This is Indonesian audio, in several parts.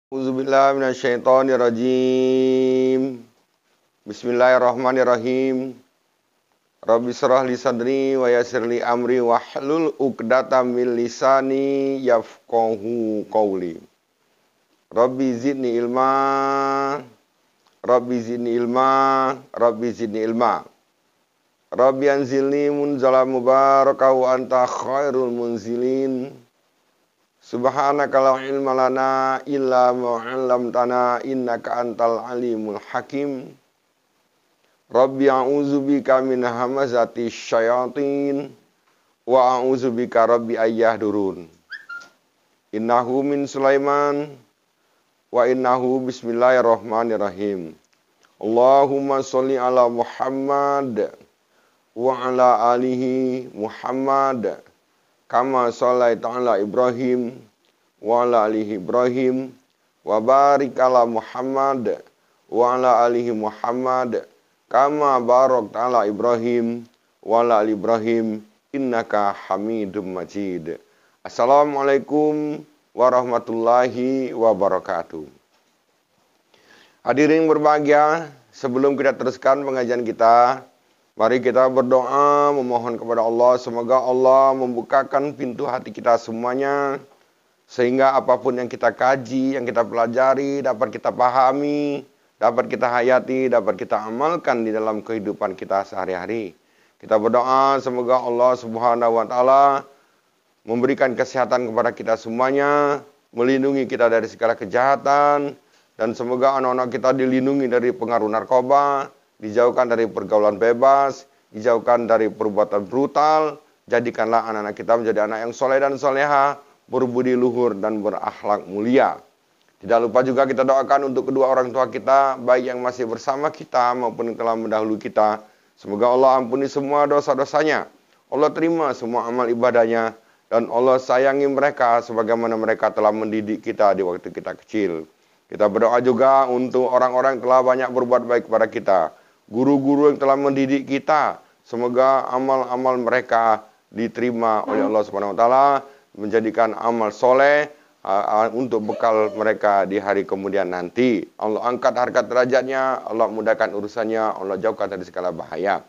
Auzubillahi minasyaitonirrajim. Bismillahirrahmanirrahim. Rabbi shrah li sadri wa yassir li amri wahlul 'uqdatam min lisani yafqahu qawli. Rabbi zidni ilma. Rabbi zidni ilma. Rabbi zidni ilma. Rabbi anzilni munzalan mubarakah wa anta khairul munzilin. Subhanaka la ilma lana illa ma 'allamtana innaka antal alimul hakim. Rabbi a'udzubika min hamazati syayatin wa a'udzubika rabbi ayyahdurun. Innahu min Sulaiman wa innahu bismillahirrahmanirrahim. Allahumma sholli ala Muhammad wa ala alihi Muhammad kama shallaita ala Ibrahim wa ala alihi Ibrahim wa barik ala Muhammad wa ala alihi Muhammad kama barakta ala Ibrahim wa ala ali Ibrahim innaka Hamidum Majid. Assalamualaikum warahmatullahi wabarakatuh. Hadirin berbahagia, sebelum kita teruskan pengajian kita, mari kita berdoa memohon kepada Allah, semoga Allah membukakan pintu hati kita semuanya, sehingga apapun yang kita kaji, yang kita pelajari, dapat kita pahami, dapat kita hayati, dapat kita amalkan di dalam kehidupan kita sehari-hari. Kita berdoa semoga Allah Subhanahu wa Ta'ala memberikan kesehatan kepada kita semuanya, melindungi kita dari segala kejahatan, dan semoga anak-anak kita dilindungi dari pengaruh narkoba, dijauhkan dari pergaulan bebas, dijauhkan dari perbuatan brutal. Jadikanlah anak-anak kita menjadi anak yang soleh dan soleha, berbudi luhur dan berakhlak mulia. Tidak lupa juga kita doakan untuk kedua orang tua kita, baik yang masih bersama kita maupun yang telah mendahului kita. Semoga Allah ampuni semua dosa-dosanya, Allah terima semua amal ibadahnya, dan Allah sayangi mereka sebagaimana mereka telah mendidik kita di waktu kita kecil. Kita berdoa juga untuk orang-orang yang telah banyak berbuat baik kepada kita, guru-guru yang telah mendidik kita, semoga amal-amal mereka diterima oleh Allah Subhanahu wa Ta'ala, menjadikan amal soleh untuk bekal mereka di hari kemudian nanti. Allah angkat harkat derajatnya, Allah mudahkan urusannya, Allah jauhkan dari segala bahaya.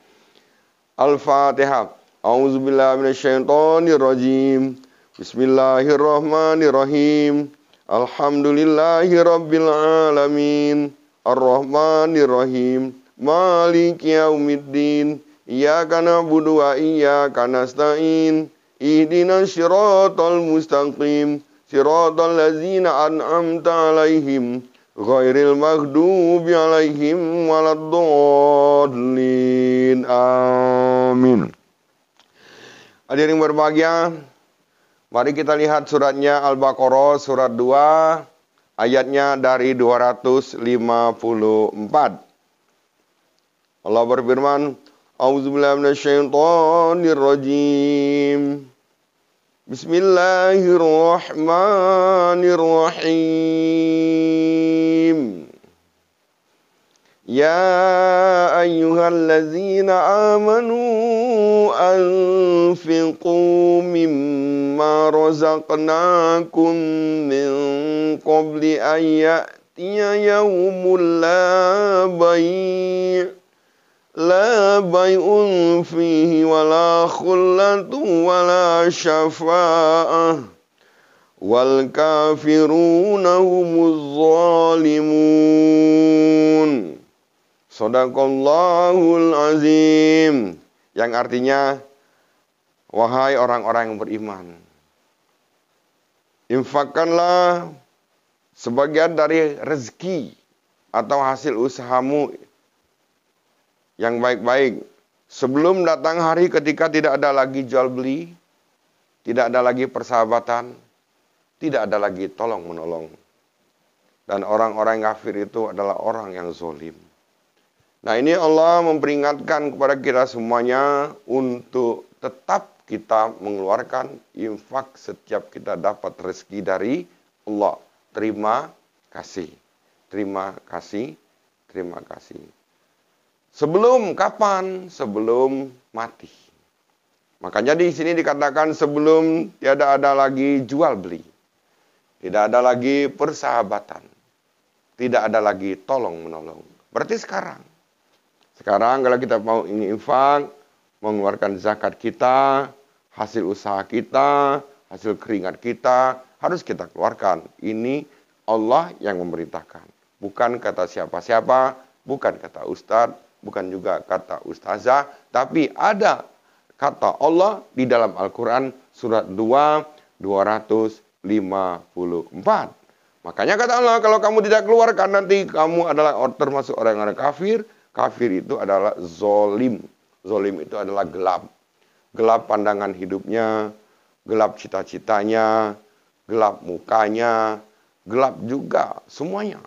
Al-Fatihah. A'udzubillahi minasyaitonirrajim. Bismillahirrahmanirrahim. Alhamdulillahi rabbil alamin. Ar-Rahmanirrahim. Maliki yaumiddin. Iyyaka na'budu wa iyyaka nasta'in. Ihdinas siratal mustaqim. Siratal ladzina an'amta 'alaihim ghairil maghdubi 'alaihim waladdallin. Amin. Hadirin berbahagia, mari kita lihat suratnya Al-Baqarah surat 2 ayatnya dari 254. Allah berfirman, A'udzubillahi minasyaitonirrajim. Bismillahirrahmanirrahim. Ya ayyuhallazina amanu anfiqu mimma razaqnakum min qabli an ya'tiya yawmul la bay'un fihi wala khullatun wala syafa'ah wal kafiruna humuz zalimun. Shadaqallahul azim. Yang artinya, wahai orang-orang yang beriman, infakkanlah sebagian dari rezeki atau hasil usahamu yang baik-baik sebelum datang hari ketika tidak ada lagi jual beli, tidak ada lagi persahabatan, tidak ada lagi tolong menolong. Dan orang-orang kafir itu adalah orang yang zalim. Nah, ini Allah memperingatkan kepada kita semuanya untuk tetap kita mengeluarkan infak setiap kita dapat rezeki dari Allah. Terima kasih. Terima kasih. Terima kasih. Sebelum kapan? Sebelum mati. Makanya di sini dikatakan sebelum tiada ada lagi jual beli. Tidak ada lagi persahabatan. Tidak ada lagi tolong-menolong. Berarti sekarang kalau kita mau ingin infak, mengeluarkan zakat kita, hasil usaha kita, hasil keringat kita, harus kita keluarkan. Ini Allah yang memerintahkan. Bukan kata siapa-siapa, bukan kata ustadz, bukan juga kata ustazah, tapi ada kata Allah di dalam Al-Quran surat 2, 254. Makanya kata Allah, kalau kamu tidak keluarkan nanti kamu adalah termasuk orang-orang kafir. Kafir itu adalah zolim. Zolim itu adalah gelap. Gelap pandangan hidupnya, gelap cita-citanya, gelap mukanya, gelap juga semuanya.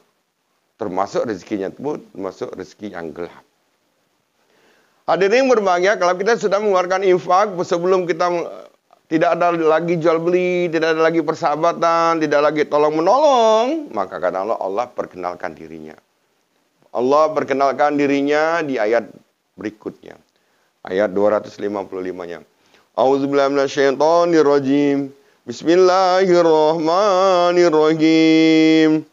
Termasuk rezekinya pun, termasuk rezeki yang gelap. Hadirin yang berbahagia, kalau kita sudah mengeluarkan infak, sebelum kita tidak ada lagi jual beli, tidak ada lagi persahabatan, tidak lagi tolong menolong, maka kata Allah, Allah perkenalkan dirinya. Allah perkenalkan dirinya di ayat berikutnya. Ayat 255-nya. A'udzubillahi minasyaitonirrajim. Bismillahirrahmanirrahim.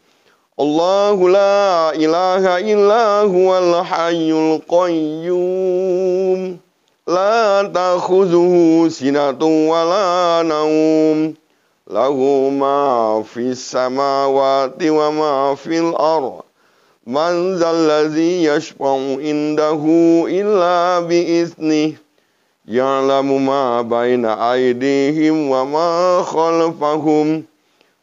Allahu la ilaha illa huwal hayyul qayyum. La ta'khudhuhu sinatun wa la naum. Lahu ma fis samawati wa ma fil ardh. Man zalladzi yashfa'u indahu illa bi'iznih. Ya'lamu ma baina aydihim wa ma khalfahum.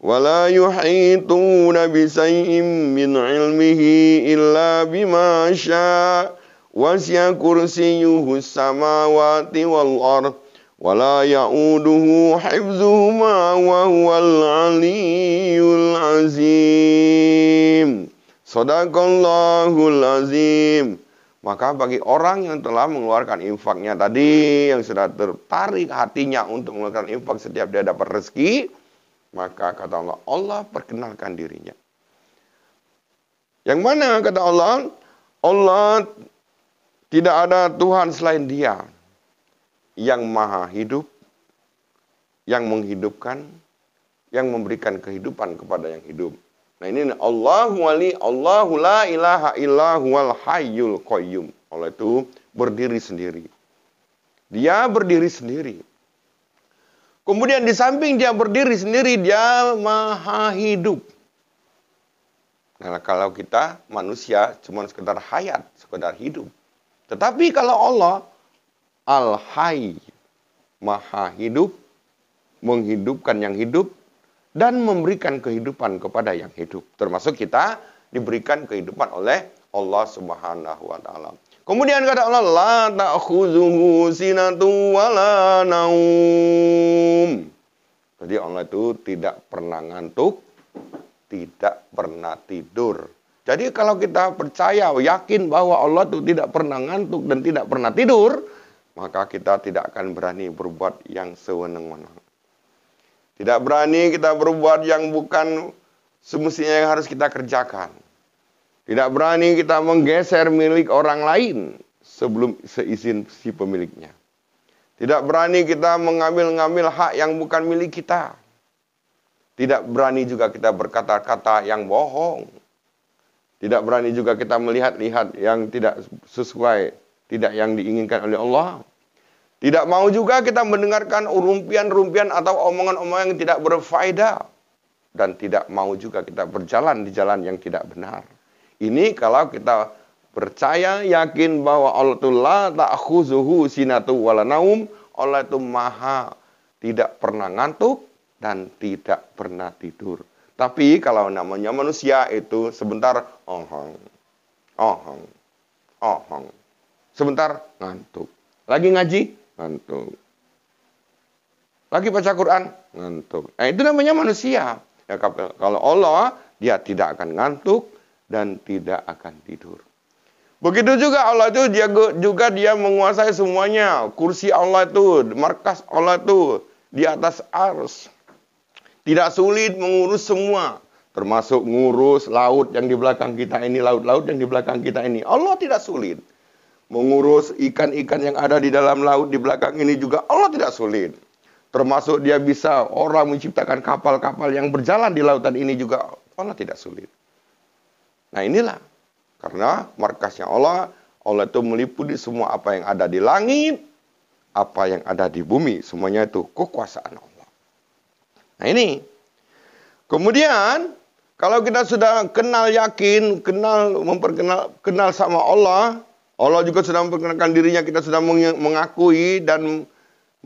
Wa la yuhituna bisay'in min ilmihi illa bima syaa'. Wasi'a kursiyyuhu samawati wal ardh. Wa la ya'uduhu hifdzuhuma wa huwal 'aliyyul 'azim. Shadaqallahul azim. Maka bagi orang yang telah mengeluarkan infaknya tadi, yang sudah tertarik hatinya untuk mengeluarkan infak setiap dia dapat rezeki, maka kata Allah, Allah perkenalkan dirinya. Yang mana kata Allah, Allah tidak ada Tuhan selain Dia yang maha hidup, yang menghidupkan, yang memberikan kehidupan kepada yang hidup. Nah ini Allahu wali, Allahu la ilaha illa huwal hayyul qayyum. Allah itu berdiri sendiri. Dia berdiri sendiri. Kemudian di samping dia berdiri sendiri, dia maha hidup. Nah kalau kita manusia cuma sekedar hayat, sekedar hidup. Tetapi kalau Allah Al-Hayy, maha hidup, menghidupkan yang hidup, dan memberikan kehidupan kepada yang hidup. Termasuk kita diberikan kehidupan oleh Allah Subhanahu wa Ta'ala. Kemudian kata Allah, la ta'khudhuhu sinatun wa la naum. Jadi Allah itu tidak pernah ngantuk, tidak pernah tidur. Jadi kalau kita percaya, yakin bahwa Allah itu tidak pernah ngantuk dan tidak pernah tidur, maka kita tidak akan berani berbuat yang sewenang-wenang. Tidak berani kita berbuat yang bukan semestinya yang harus kita kerjakan. Tidak berani kita menggeser milik orang lain sebelum seizin si pemiliknya. Tidak berani kita mengambil hak yang bukan milik kita. Tidak berani juga kita berkata-kata yang bohong. Tidak berani juga kita melihat-lihat yang tidak sesuai, tidak yang diinginkan oleh Allah. Tidak mau juga kita mendengarkan rumpian-rumpian atau omongan-omongan yang tidak berfaedah. Dan tidak mau juga kita berjalan di jalan yang tidak benar. Ini kalau kita percaya, yakin bahwa Allah itu la ta'khudhuhu sinatun wa la naum. Allah itu maha, tidak pernah ngantuk dan tidak pernah tidur. Tapi kalau namanya manusia itu sebentar ohong. Sebentar ngantuk. Lagi ngaji, ngantuk. Lagi baca Quran, ngantuk. Nah, itu namanya manusia. Ya, kalau Allah, dia tidak akan ngantuk dan tidak akan tidur. Begitu juga Allah itu dia menguasai semuanya. Kursi Allah itu, markas Allah itu di atas ars. Tidak sulit mengurus semua. Termasuk ngurus laut yang di belakang kita ini, laut-laut yang di belakang kita ini. Allah tidak sulit. Mengurus ikan-ikan yang ada di dalam laut di belakang ini juga Allah tidak sulit. Termasuk dia bisa orang menciptakan kapal-kapal yang berjalan di lautan ini juga Allah tidak sulit. Nah inilah. Karena markasnya Allah itu meliputi semua apa yang ada di langit, apa yang ada di bumi. Semuanya itu kekuasaan Allah. Nah ini. Kemudian, kalau kita sudah kenal yakin, kenal sama Allah, Allah juga sudah memperkenalkan dirinya, kita sudah mengakui dan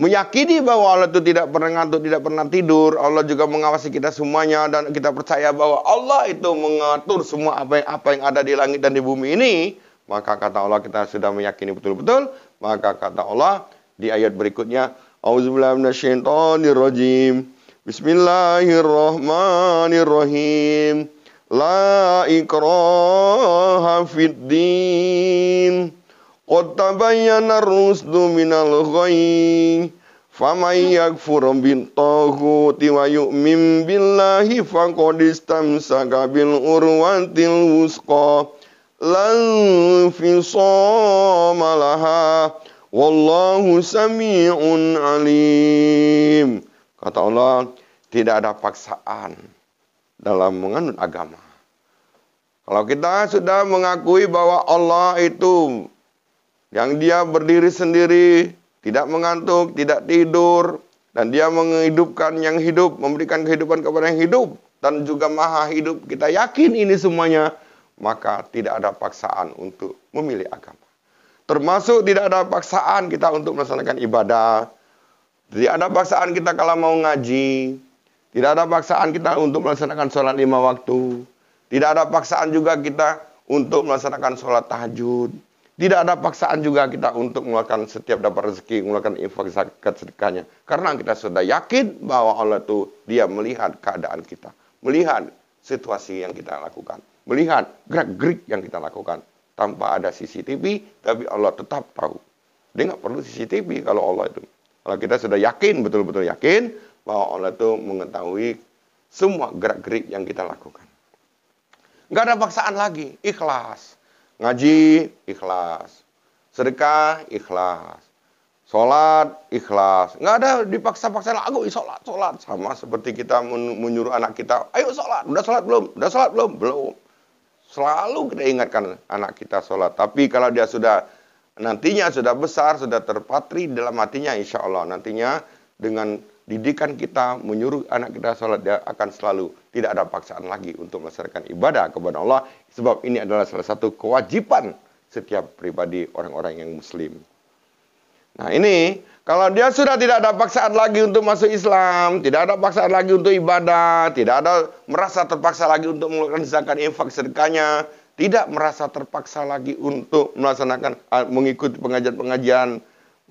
meyakini bahwa Allah itu tidak pernah ngantuk, tidak pernah tidur. Allah juga mengawasi kita semuanya dan kita percaya bahwa Allah itu mengatur semua apa yang ada di langit dan di bumi ini. Maka kata Allah kita sudah meyakini betul-betul. Maka kata Allah di ayat berikutnya, A'udzubillahi minasyaitonirrajim. Bismillahirrahmanirrahim. La ikraha fid din. Qad tabayyana ar-rusdu minal ghayy. Faman yakfur bit-taghuti wa yu'min billahi faqad istamsaka bil urwatil wusqa. Lan fisama laha. Wallahu sami'un alim. Kata Allah, tidak ada paksaan dalam menganut agama. Kalau kita sudah mengakui bahwa Allah itu yang dia berdiri sendiri, tidak mengantuk, tidak tidur, dan dia menghidupkan yang hidup, memberikan kehidupan kepada yang hidup, dan juga maha hidup, kita yakin ini semuanya, maka tidak ada paksaan untuk memilih agama. Termasuk tidak ada paksaan kita untuk melaksanakan ibadah, tidak ada paksaan kita kalau mau ngaji, tidak ada paksaan kita untuk melaksanakan sholat 5 waktu, tidak ada paksaan juga kita untuk melaksanakan sholat tahajud. Tidak ada paksaan juga kita untuk melakukan setiap dapat rezeki, melakukan infak zakat sedekahnya. Karena kita sudah yakin bahwa Allah itu dia melihat keadaan kita. Melihat situasi yang kita lakukan. Melihat gerak-gerik yang kita lakukan. Tanpa ada CCTV, tapi Allah tetap tahu. Dia nggak perlu CCTV kalau Allah itu. Kalau kita sudah yakin, betul-betul yakin, bahwa Allah itu mengetahui semua gerak-gerik yang kita lakukan. Nggak ada paksaan lagi, ikhlas. Ngaji, ikhlas. Sedekah, ikhlas. Sholat, ikhlas. Nggak ada dipaksa-paksa lagu, sholat. Sama seperti kita menyuruh anak kita, ayo sholat. Udah sholat belum? Udah sholat belum? Belum. Selalu kita ingatkan anak kita sholat. Tapi kalau dia sudah, nantinya sudah besar, sudah terpatri dalam hatinya, insya Allah. Nantinya dengan didikan kita, menyuruh anak kita sholat, dia akan selalu tidak ada paksaan lagi untuk melaksanakan ibadah kepada Allah. Sebab ini adalah salah satu kewajiban setiap pribadi orang-orang yang muslim. Nah ini, kalau dia sudah tidak ada paksaan lagi untuk masuk Islam, tidak ada paksaan lagi untuk ibadah, tidak ada merasa terpaksa lagi untuk melakukan zakat, infak, sedekahnya, tidak merasa terpaksa lagi untuk melaksanakan, mengikuti pengajian-pengajian,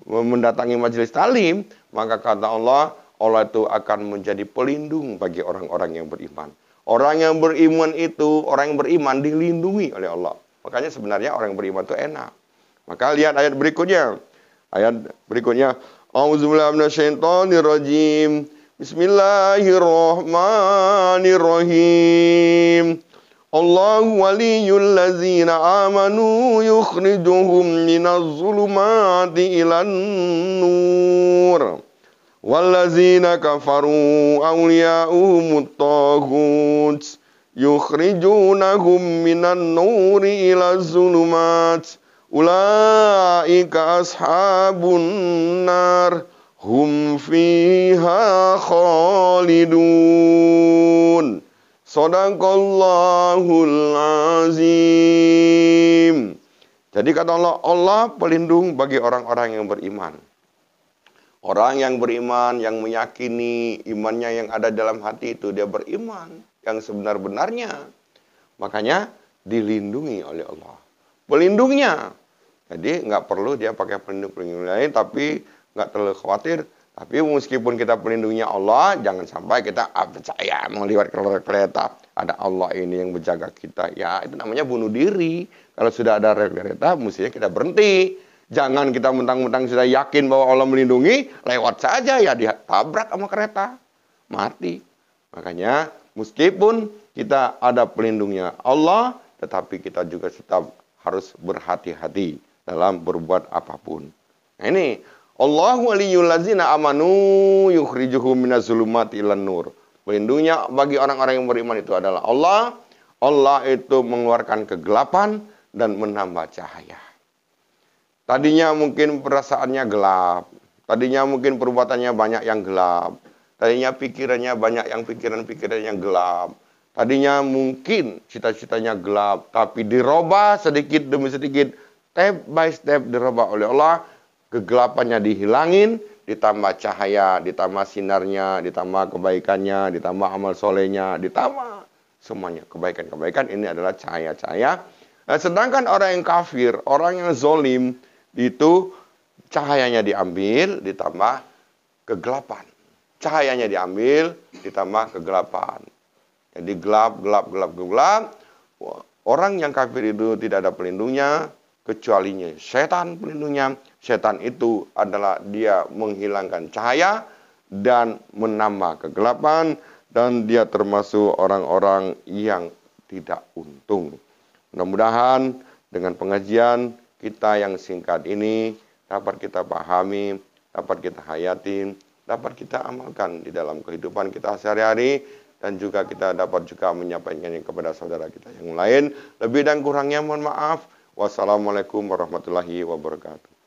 mendatangi majelis talim, maka kata Allah, Allah itu akan menjadi pelindung bagi orang-orang yang beriman. Orang yang beriman itu, orang yang beriman dilindungi oleh Allah. Makanya sebenarnya orang yang beriman itu enak. Maka lihat ayat berikutnya. Ayat berikutnya. A'udzubillahi minasyaitonirrajim. Bismillahirrahmanirrahim. Allahu waliyyul ladzina amanu yukhrijuhum minaz zulumati ilan nur. Wallazina kafaru awliya'uhumut taghut yukhrijunahum minan nuri ilaz zulumat. Ulaika ashabun nar hum fiha khalidun. Shadaqallahul azim. Jadi kata Allah, Allah pelindung bagi orang-orang yang beriman. Orang yang beriman, yang meyakini imannya yang ada dalam hati itu, dia beriman yang sebenar-benarnya. Makanya dilindungi oleh Allah. Pelindungnya. Jadi nggak perlu dia pakai pelindung-pelindung lain, tapi nggak terlalu khawatir. Tapi meskipun kita pelindungnya Allah, jangan sampai kita percaya mau lewat kereta, ada Allah ini yang menjaga kita. Ya itu namanya bunuh diri. Kalau sudah ada rel kereta, mestinya kita berhenti. Jangan kita mentang-mentang sudah yakin bahwa Allah melindungi, lewat saja ya ditabrak sama kereta. Mati. Makanya meskipun kita ada pelindungnya Allah, tetapi kita juga tetap harus berhati-hati dalam berbuat apapun. Nah ini, Allahu waliyul ladzina amanu yukhrijuhum minaz zulumati ilan nur. Pelindungnya bagi orang-orang yang beriman itu adalah Allah. Allah itu mengeluarkan kegelapan dan menambah cahaya. Tadinya mungkin perasaannya gelap. Tadinya mungkin perbuatannya banyak yang gelap. Tadinya pikirannya banyak yang pikiran-pikirannya gelap. Tadinya mungkin cita-citanya gelap. Tapi dirubah sedikit demi sedikit. Step by step dirubah oleh Allah. Kegelapannya dihilangin. Ditambah cahaya, ditambah sinarnya, ditambah kebaikannya, ditambah amal solehnya, ditambah semuanya. Kebaikan-kebaikan ini adalah cahaya-cahaya. Nah, sedangkan orang yang kafir, orang yang zolim, itu cahayanya diambil, ditambah kegelapan. Cahayanya diambil, ditambah kegelapan. Jadi gelap. Orang yang kafir itu tidak ada pelindungnya, kecuali setan pelindungnya. Setan itu adalah dia menghilangkan cahaya dan menambah kegelapan. Dan dia termasuk orang-orang yang tidak untung. Mudah-mudahan dengan pengajian kita yang singkat ini dapat kita pahami, dapat kita hayati, dapat kita amalkan di dalam kehidupan kita sehari-hari. Dan juga kita dapat juga menyampaikannya kepada saudara kita yang lain. Lebih dan kurangnya mohon maaf. Wassalamualaikum warahmatullahi wabarakatuh.